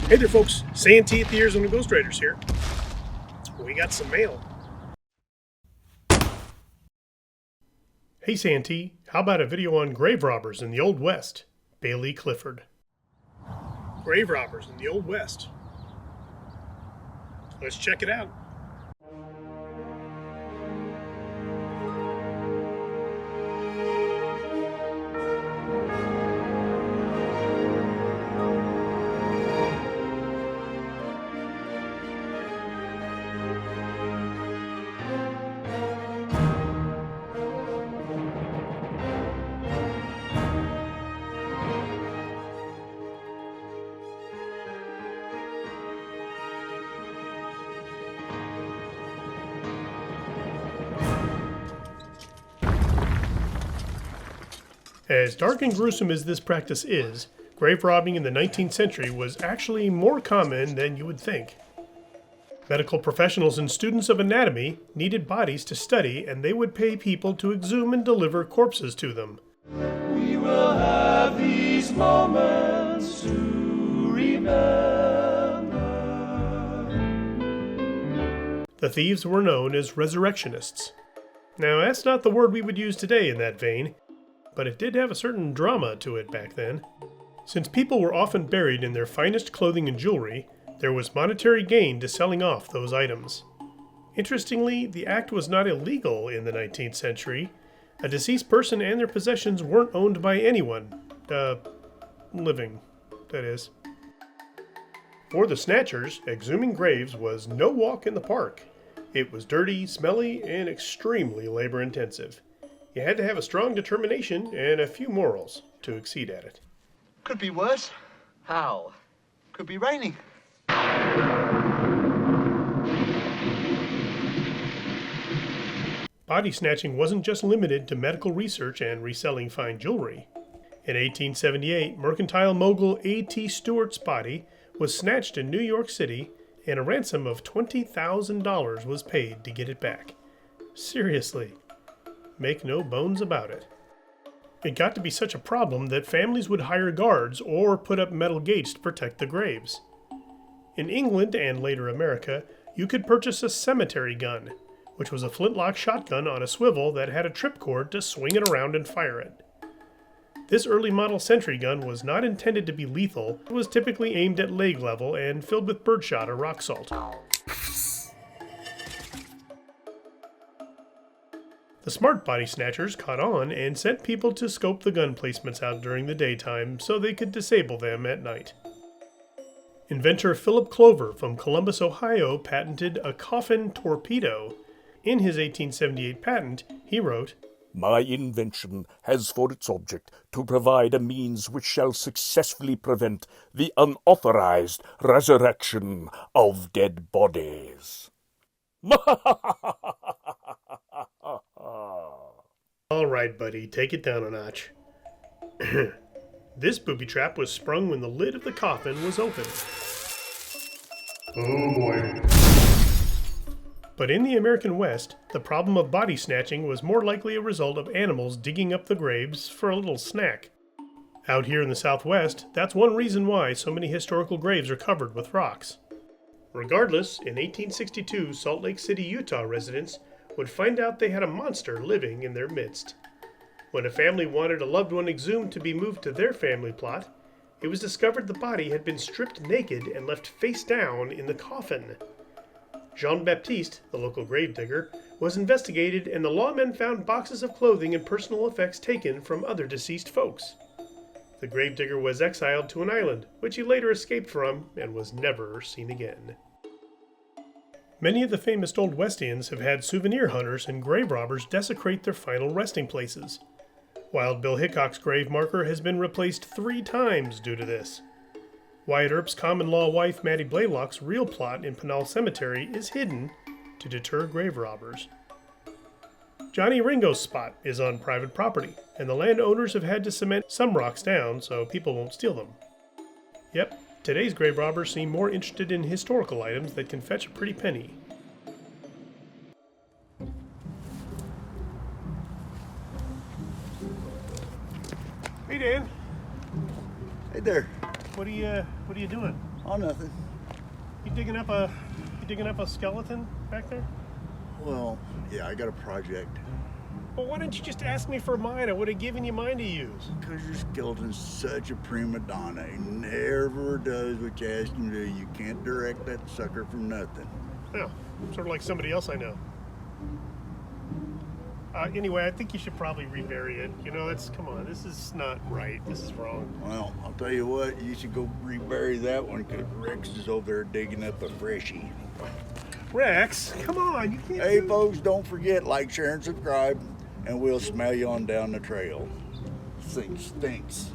Hey there, folks. Santee at the Arizona Ghost Raiders here. We got some mail. Hey, Santee. How about a video on grave robbers in the Old West? Bailey Clifford. Grave robbers in the Old West. Let's check it out. As dark and gruesome as this practice is, grave robbing in the 19th century was actually more common than you would think. Medical professionals and students of anatomy needed bodies to study, and they would pay people to exhume and deliver corpses to them. We will have these moments to remember. The thieves were known as resurrectionists. Now, that's not the word we would use today in that vein, but it did have a certain drama to it back then. Since people were often buried in their finest clothing and jewelry, there was monetary gain to selling off those items. Interestingly, the act was not illegal in the 19th century. A deceased person and their possessions weren't owned by anyone. Living, that is. For the Snatchers, exhuming graves was no walk in the park. It was dirty, smelly, and extremely labor-intensive. You had to have a strong determination and a few morals to exceed at it. Could be worse. How? Could be raining. Body snatching wasn't just limited to medical research and reselling fine jewelry. In 1878, mercantile mogul A.T. Stewart's body was snatched in New York City, and a ransom of $20,000 was paid to get it back. Seriously. Make no bones about it. It got to be such a problem that families would hire guards or put up metal gates to protect the graves. In England and later America, you could purchase a cemetery gun, which was a flintlock shotgun on a swivel that had a tripcord to swing it around and fire it. This early model sentry gun was not intended to be lethal. It was typically aimed at leg level and filled with birdshot or rock salt. The smart body snatchers caught on and sent people to scope the gun placements out during the daytime so they could disable them at night. Inventor Philip Clover from Columbus, Ohio, patented a coffin torpedo. In his 1878 patent, he wrote, "My invention has for its object to provide a means which shall successfully prevent the unauthorized resurrection of dead bodies." All right, buddy, take it down a notch. This booby trap was sprung when the lid of the coffin was open. Oh boy. But in the American West, the problem of body snatching was more likely a result of animals digging up the graves for a little snack. Out here in the Southwest, that's one reason why so many historical graves are covered with rocks. Regardless, in 1862, Salt Lake City, Utah residents would find out they had a monster living in their midst. When a family wanted a loved one exhumed to be moved to their family plot, it was discovered the body had been stripped naked and left face down in the coffin. Jean-Baptiste, the local gravedigger, was investigated, and the lawmen found boxes of clothing and personal effects taken from other deceased folks. The gravedigger was exiled to an island, which he later escaped from and was never seen again. Many of the famous Old Westians have had souvenir hunters and grave robbers desecrate their final resting places. Wild Bill Hickok's grave marker has been replaced 3 times due to this. Wyatt Earp's common-law wife Mattie Blaylock's real plot in Pinal Cemetery is hidden to deter grave robbers. Johnny Ringo's spot is on private property, and the landowners have had to cement some rocks down so people won't steal them. Yep. Today's grave robbers seem more interested in historical items that can fetch a pretty penny. Hey, Dan. Hey there. What are you What are you doing? Oh, nothing. You digging up a skeleton back there? Well, yeah, I got a project. Well, why didn't you just ask me for mine? I would have given you mine to use. Because your skeleton's such a prima donna. He never does what you ask him to do. You can't direct that sucker from nothing. Yeah, sort of like somebody else I know. Anyway, I think you should probably rebury it. You know, come on, this is not right. This is wrong. Well, I'll tell you what, you should go rebury that one because Rex is over there digging up a freshie. Rex, come on, you can't. Hey, folks, don't forget, like, share, and subscribe, and we'll smell you on down the trail. Thing stinks.